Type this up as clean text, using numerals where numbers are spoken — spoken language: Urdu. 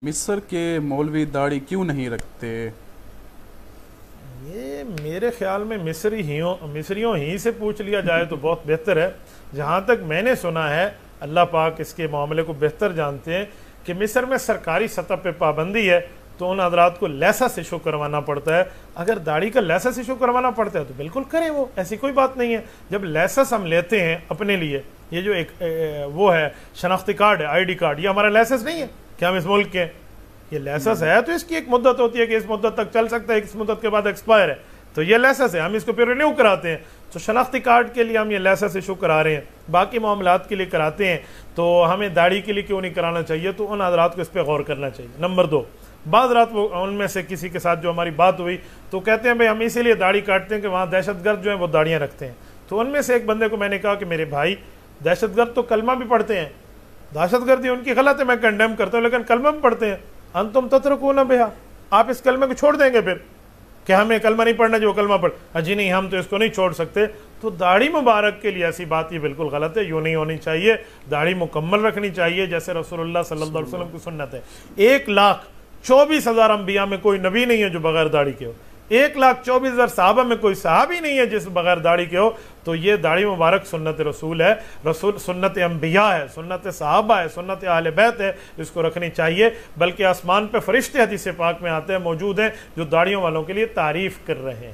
مصر کے مولوی داڑھی کیوں نہیں رکھتے؟ یہ میرے خیال میں مصریوں ہی سے پوچھ لیا جائے تو بہت بہتر ہے۔ جہاں تک میں نے سنا ہے، اللہ پاک اس کے معاملے کو بہتر جانتے ہیں، کہ مصر میں سرکاری سطح پہ پابندی ہے تو ان حضرات کو لیسنس ایشو کروانا پڑتا ہے۔ اگر داڑھی کا لیسنس ایشو کروانا پڑتا ہے تو بالکل کریں، وہ ایسی کوئی بات نہیں ہے۔ جب لیسنس ہم لیتے ہیں اپنے لیے، یہ جو ایک وہ ہے شناختی کارڈ ہے، آئی ڈی کارڈ، یہ ہمارا لیسنس نہیں ہے کہ ہم اس ملک کے، یہ لیسنس ہے تو اس کی ایک مدت ہوتی ہے کہ اس مدت تک چل سکتا ہے، اس مدت کے بعد ایکسپائر ہے، تو یہ لیسنس ہے، ہم اس کو پھر رینیو کراتے ہیں۔ تو شناختی کارڈ کے لیے ہم یہ لیسنس ایشو کرا رہے ہیں، باقی معاملات کے لیے کراتے ہیں، تو ہمیں داڑھی کے لیے کیوں نہیں کرانا چاہیے؟ تو ان حضرات کو اس پہ غور کرنا چاہیے۔ نمبر 2، بعض رات وہ ان میں سے کسی کے ساتھ جو ہماری بات ہوئی تو کہتے ہیں بھائی ہم اسی لیے داڑھی کاٹتے ہیں کہ وہاں دہشت گرد جو ہیں وہ داڑیاں رکھتے ہیں۔ تو ان میں سے ایک بندے کو میں نے کہا کہ میرے بھائی، دہشت گرد تو کلمہ بھی پڑھتے ہیں، دہشت گردی ان کی غلط ہے، میں کنڈیم کرتا ہوں، لیکن کلمہ بھی پڑھتے ہیں۔ انتم تترکون بہا، آپ اس کلمے کو چھوڑ دیں گے پھر کہ ہمیں کلمہ نہیں پڑھنا جو کلمہ پڑھ، جی نہیں ہم تو اس کو نہیں چھوڑ سکتے۔ تو داڑھی مبارک کے لیے ایسی بات یہ بالکل غلط ہے، یوں نہیں ہونی چاہیے، داڑھی مکمل رکھنی چاہیے جیسے رسول اللہ صلی اللہ علیہ وسلم کی سنت ہے۔ 1,24,000 انبیاء میں کوئی نبی نہیں ہے جو بغیر داڑھی کے ہو، 1,24,000 صحابہ میں کوئی صحابی نہیں ہے جس بغیر داڑھی کے ہو۔ تو یہ داڑھی مبارک سنت رسول ہے، سنت انبیاء ہے، سنت صحابہ ہے، سنت اہل بیت ہے، اس کو رکھنی چاہیے۔ بلکہ آسمان پہ فرشتے حدیث پاک میں آتے ہیں، موجود ہیں، جو داڑھیوں والوں کے لیے تعریف کر رہے ہیں۔